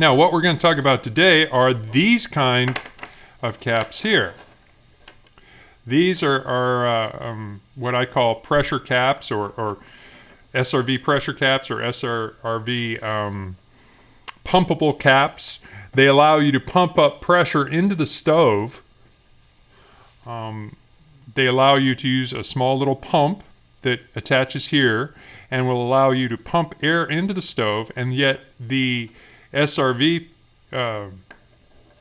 Now, what we're going to talk about today are these kind of caps here. These are what I call pressure caps, or SRV pressure caps, or SRV pumpable caps. They allow you to pump up pressure into the stove. They allow you to use a small little pump that attaches here and will allow you to pump air into the stove, and yet the SRV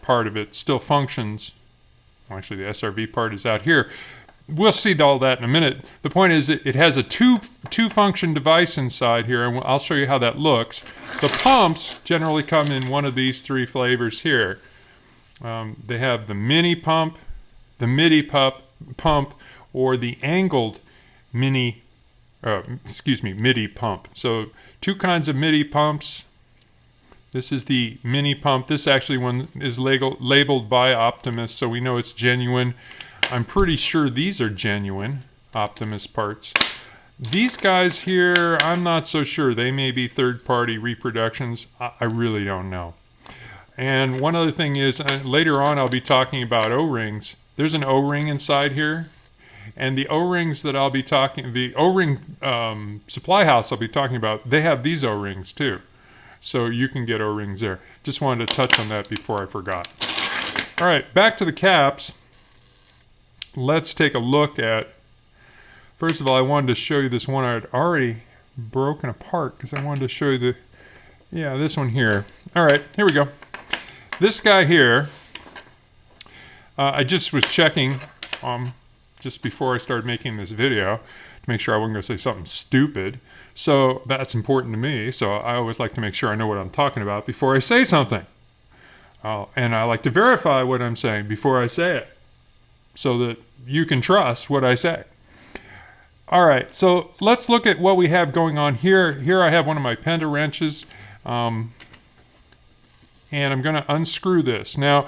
part of it still functions. Well, actually, the SRV part is out here. We'll see all that in a minute. The point is it has a two-function device inside here, and I'll show you how that looks. The pumps generally come in one of these three flavors here. They have the mini pump, the MIDI pump, or the angled MIDI pump. So two kinds of MIDI pumps. This is the mini pump. This actually one is labeled by Optimus, so we know it's genuine. I'm pretty sure these are genuine Optimus parts. These guys here, I'm not so sure. They may be third-party reproductions. I really don't know. And one other thing is, later on I'll be talking about O-rings. There's an O-ring inside here. And the O-rings that I'll be talking, the O-ring supply house I'll be talking about, they have these O-rings too. So you can get O-rings there. Just wanted to touch on that before I forgot. All right, back to the caps. Let's take a look at, first of all, I wanted to show you this one I had already broken apart because I wanted to show you this one here. All right, here we go. This guy here, I just was checking just before I started making this video to make sure I wasn't going to say something stupid. So that's important to me. So I always like to make sure I know what I'm talking about before I say something. And I like to verify what I'm saying before I say it so that you can trust what I say. All right, so let's look at what we have going on here. Here I have one of my Penta-Wrenches, and I'm going to unscrew this. Now,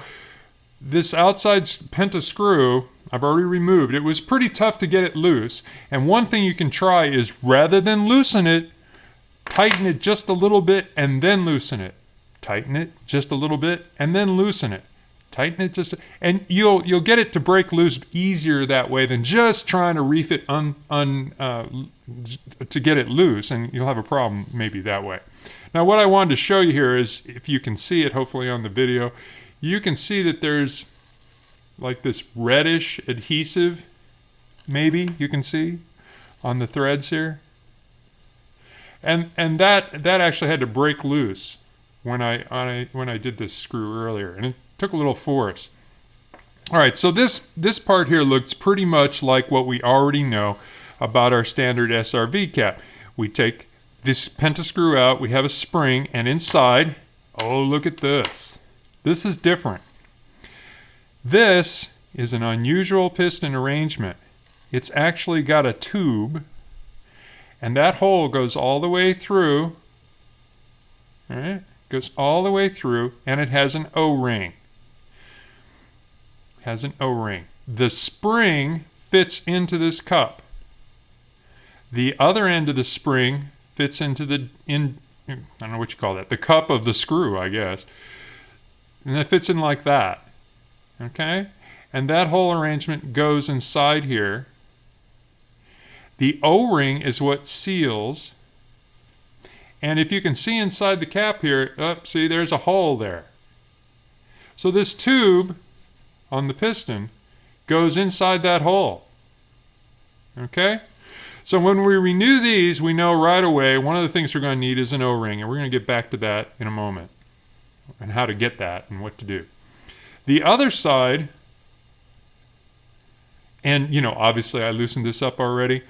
this outside penta-screw, I've already removed. It was pretty tough to get it loose. And one thing you can try is, rather than loosen it, tighten it just a little bit and then loosen it. Tighten it just a little bit and then loosen it. Tighten it just, and you'll get it to break loose easier that way than just trying to reef it to get it loose, and you'll have a problem maybe that way. Now, what I wanted to show you here is, if you can see it, hopefully on the video, you can see that there's like this reddish adhesive, maybe you can see on the threads here, and that actually had to break loose when I did this screw earlier, and it took a little force. All right, so this part here looks pretty much like what we already know about our standard SRV cap. We take this penta-screw out, we have a spring, and inside, oh, look at this. This is different. This is an unusual piston arrangement. It's actually got a tube, and that hole goes all the way through, all right? Goes all the way through, and it has an O-ring. Has an O-ring. The spring fits into this cup. The other end of the spring fits into I don't know what you call that, the cup of the screw, I guess. And it fits in like that. Okay? And that whole arrangement goes inside here. The O-ring is what seals. And if you can see inside the cap here, see, there's a hole there. So this tube on the piston goes inside that hole. Okay? So when we renew these, we know right away one of the things we're going to need is an O-ring, and we're going to get back to that in a moment, and how to get that and what to do. The other side, and obviously I loosened this up already,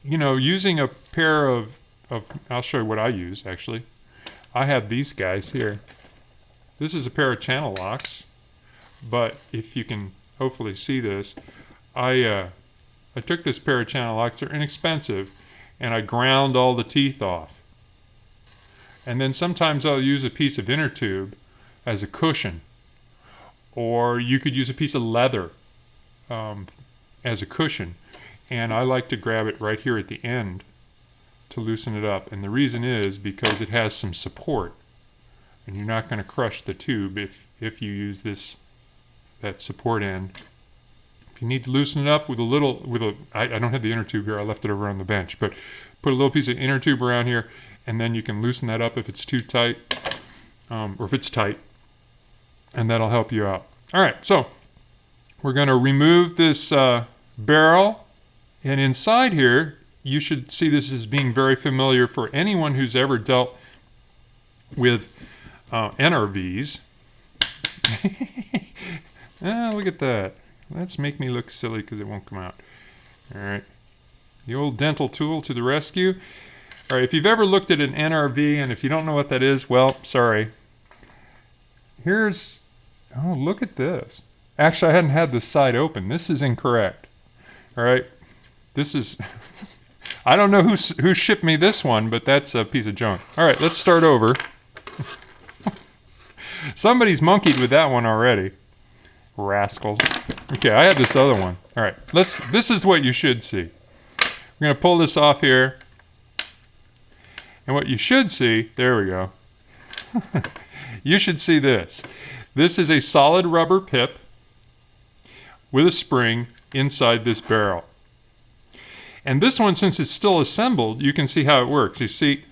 using a pair of I'll show you what I use actually. I have these guys here. This is a pair of channel locks, but if you can hopefully see this, I took this pair of channel locks, they're inexpensive, and I ground all the teeth off. And then sometimes I'll use a piece of inner tube as a cushion, or you could use a piece of leather as a cushion, and I like to grab it right here at the end to loosen it up. And the reason is because it has some support and you're not going to crush the tube if you use that support end. If you need to loosen it up with I don't have the inner tube here, I left it over on the bench, but put a little piece of inner tube around here, and then you can loosen that up if it's too tight, or if it's tight, and that'll help you out. All right, so we're going to remove this barrel, and inside here, you should see this as being very familiar for anyone who's ever dealt with NRVs. Look at that. Let's make me look silly because it won't come out. All right. The old dental tool to the rescue. All right, if you've ever looked at an NRV, and if you don't know what that is, well, sorry. Here's, oh, look at this. Actually, I hadn't had this side open. This is incorrect. All right. This is, I don't know who shipped me this one, but that's a piece of junk. All right, let's start over. Somebody's monkeyed with that one already. Rascals. Okay, I have this other one. All right, this is what you should see. We're going to pull this off here. And what you should see, there we go. You should see this. This is a solid rubber pip with a spring inside this barrel. And this one, since it's still assembled, you can see how it works. You see,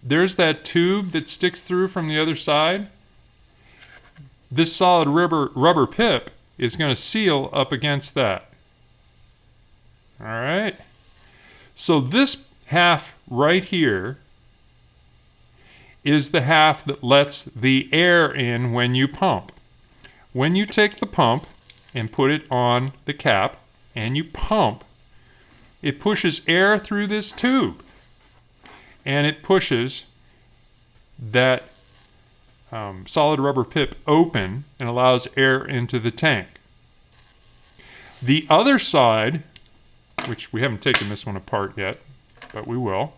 there's that tube that sticks through from the other side. This solid rubber pip is going to seal up against that. All right. So this half right here is the half that lets the air in when you pump. When you take the pump and put it on the cap and you pump, it pushes air through this tube, and it pushes that solid rubber pip open and allows air into the tank. The other side, which we haven't taken this one apart yet, but we will.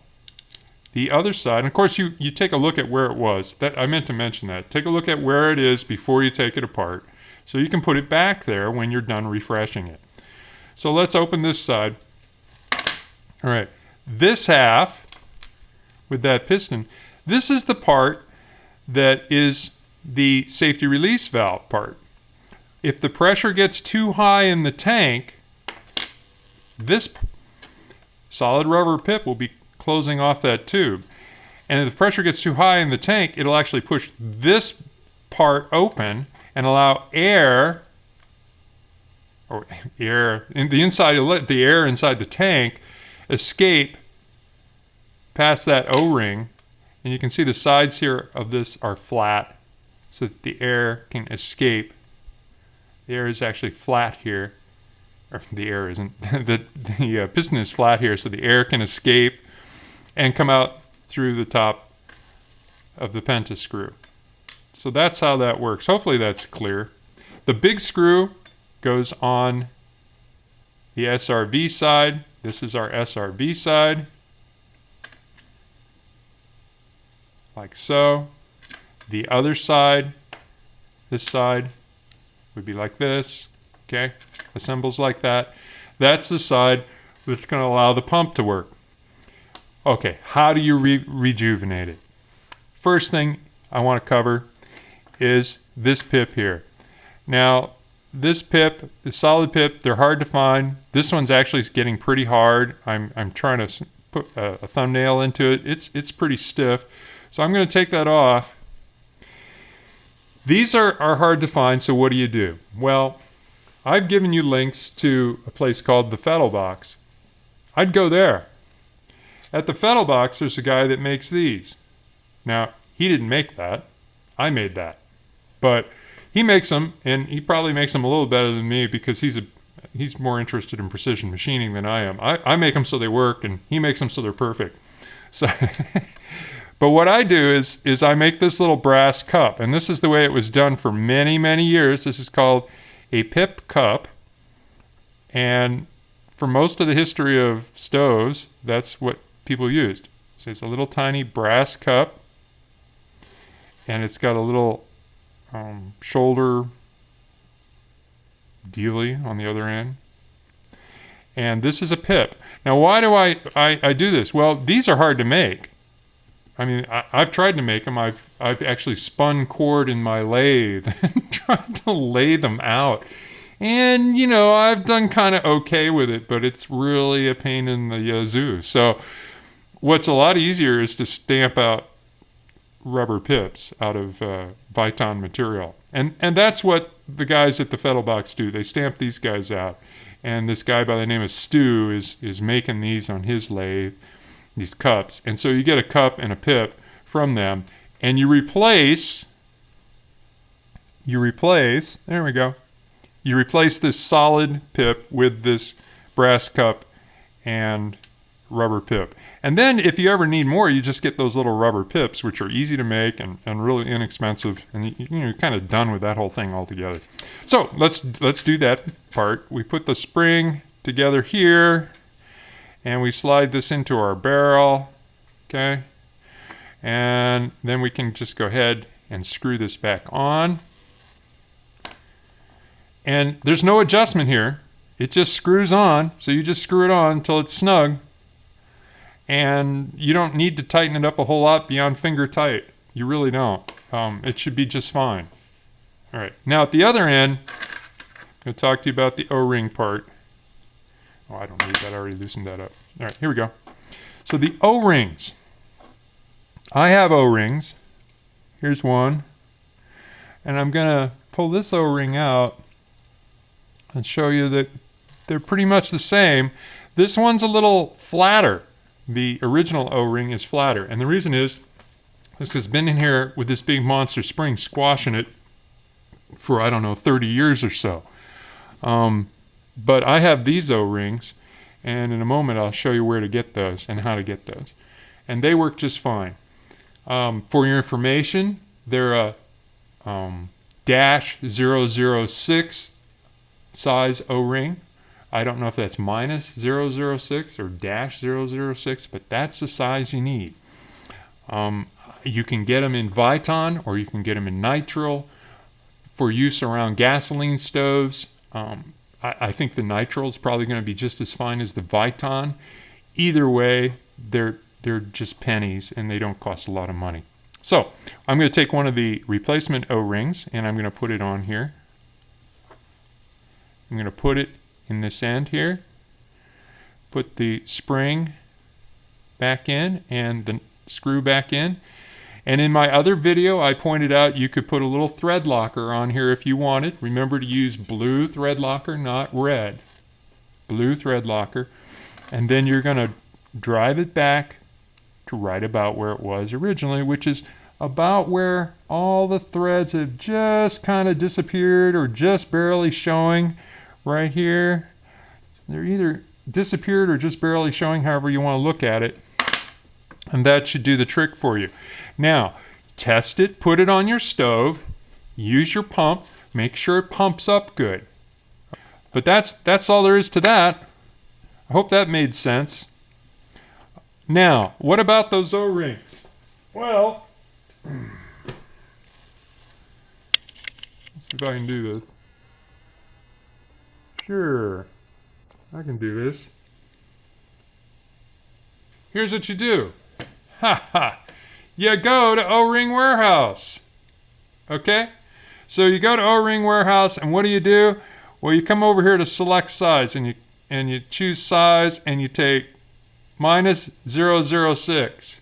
The other side, and of course you take a look at where it was. That I meant to mention that. Take a look at where it is before you take it apart, so you can put it back there when you're done refreshing it. So let's open this side. All right, this half with that piston, this is the part that is the safety release valve part. If the pressure gets too high in the tank, this solid rubber pip will be closing off that tube. And if the pressure gets too high in the tank, it'll actually push this part open and allow air, or air in the inside, let the air inside the tank escape past that O-ring. And you can see the sides here of this are flat so that the air can escape. The air is actually flat here. Or the air isn't. the piston is flat here so the air can escape and come out through the top of the penta-screw. So that's how that works. Hopefully that's clear. The big screw goes on the SRV side. This is our SRV side. Like so. The other side, this side, would be like this. Okay, assembles like that. That's the side that's going to allow the pump to work. Okay, how do you rejuvenate it? First thing I want to cover is this pip here. Now, this pip, the solid pip, they're hard to find. This one's actually getting pretty hard. I'm trying to put a thumbnail into it. It's pretty stiff. So I'm going to take that off. These are hard to find, so what do? Well, I've given you links to a place called the Fettlbox. I'd go there. At the Fettlbox, there's a guy that makes these. Now, he didn't make that. I made that. But he makes them, and he probably makes them a little better than me because he's more interested in precision machining than I am. I make them so they work, and he makes them so they're perfect. So, but what I do is I make this little brass cup, and this is the way it was done for many, many years. This is called a pip cup, and for most of the history of stoves, that's what people used. So it's a little tiny brass cup, and it's got a little shoulder dealy on the other end. And this is a pip. Now, why do I do this? Well, these are hard to make. I mean, I've tried to make them. I've actually spun cord in my lathe and tried to lay them out. And, you know, I've done kind of okay with it, but it's really a pain in the zoo. So what's a lot easier is to stamp out rubber pips out of Viton material. And that's what the guys at the Fettelbachs do. They stamp these guys out. And this guy by the name of Stu is making these on his lathe, these cups. And so you get a cup and a pip from them. And you replace, there we go. You replace this solid pip with this brass cup and rubber pip. And then if you ever need more, you just get those little rubber pips, which are easy to make and really inexpensive. And you're kind of done with that whole thing altogether. So let's do that part. We put the spring together here, and we slide this into our barrel, okay? And then we can just go ahead and screw this back on. And there's no adjustment here. It just screws on. So you just screw it on until it's snug. And you don't need to tighten it up a whole lot beyond finger tight. You really don't. It should be just fine. All right. Now at the other end, I'm going to talk to you about the O-ring part. Oh, I don't need that. I already loosened that up. All right, here we go. So the O-rings. I have O-rings. Here's one. And I'm going to pull this O-ring out and show you that they're pretty much the same. This one's a little flatter. The original O-ring is flatter. And the reason is because it's been in here with this big monster spring squashing it for, I don't know, 30 years or so. But I have these O-rings, and in a moment I'll show you where to get those and how to get those. And they work just fine. For your information, they're a -006 size O-ring. I don't know if that's -006 or -006, but that's the size you need. You can get them in Viton or you can get them in nitrile for use around gasoline stoves. I think the nitrile is probably going to be just as fine as the Viton. Either way, they're just pennies and they don't cost a lot of money. So I'm going to take one of the replacement O-rings and I'm going to put it on here. I'm going to put it in this end here, put the spring back in and the screw back in. And in my other video, I pointed out you could put a little thread locker on here if you wanted. Remember to use blue thread locker, not red. Blue thread locker. And then you're going to drive it back to right about where it was originally, which is about where all the threads have just kind of disappeared or just barely showing. Right here, they're either disappeared or just barely showing, however you want to look at it. And that should do the trick for you. Now, test it, put it on your stove, use your pump, make sure it pumps up good. But that's all there is to that. I hope that made sense. Now, what about those O-rings? Well, let's see if I can do this. Sure, I can do this. Here's what you do. Ha ha. You go to O-Ring Warehouse. Okay? So you go to O-Ring Warehouse and what do? Well, you come over here to select size and you choose size and you take -006.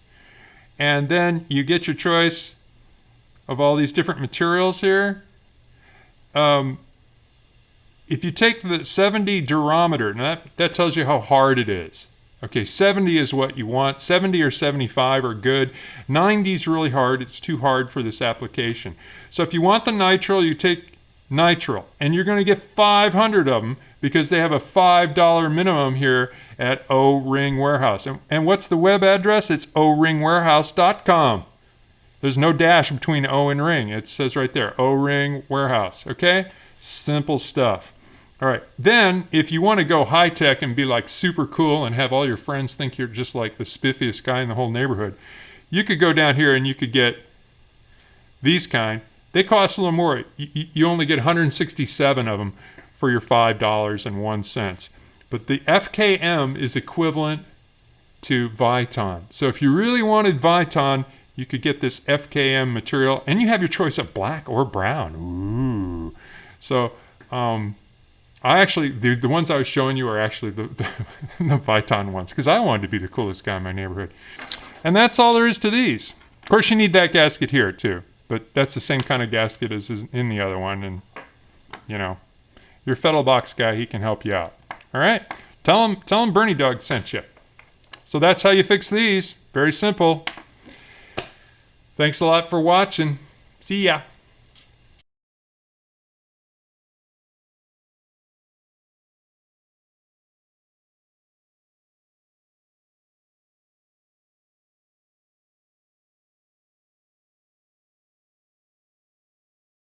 And then you get your choice of all these different materials here. If you take the 70 Durometer, now that tells you how hard it is. Okay, 70 is what you want. 70 or 75 are good. 90 is really hard. It's too hard for this application. So if you want the nitrile, you take nitrile. And you're going to get 500 of them because they have a $5 minimum here at O-Ring Warehouse. And what's the web address? It's oringwarehouse.com. There's no dash between O and ring. It says right there, O-Ring Warehouse. Okay? Simple stuff. All right, then if you want to go high-tech and be like super cool and have all your friends think you're just like the spiffiest guy in the whole neighborhood, you could go down here and you could get these kind. They cost a little more. You only get 167 of them for your $5.01. But the FKM is equivalent to Viton. So if you really wanted Viton, you could get this FKM material, and you have your choice of black or brown. Ooh. So I actually, the ones I was showing you are actually the Viton ones, because I wanted to be the coolest guy in my neighborhood. And that's all there is to these. Of course, you need that gasket here too, but that's the same kind of gasket as is in the other one. And, you know, your Fettelbox guy, he can help you out. All right? Tell him BernieDawg sent you. So that's how you fix these. Very simple. Thanks a lot for watching. See ya.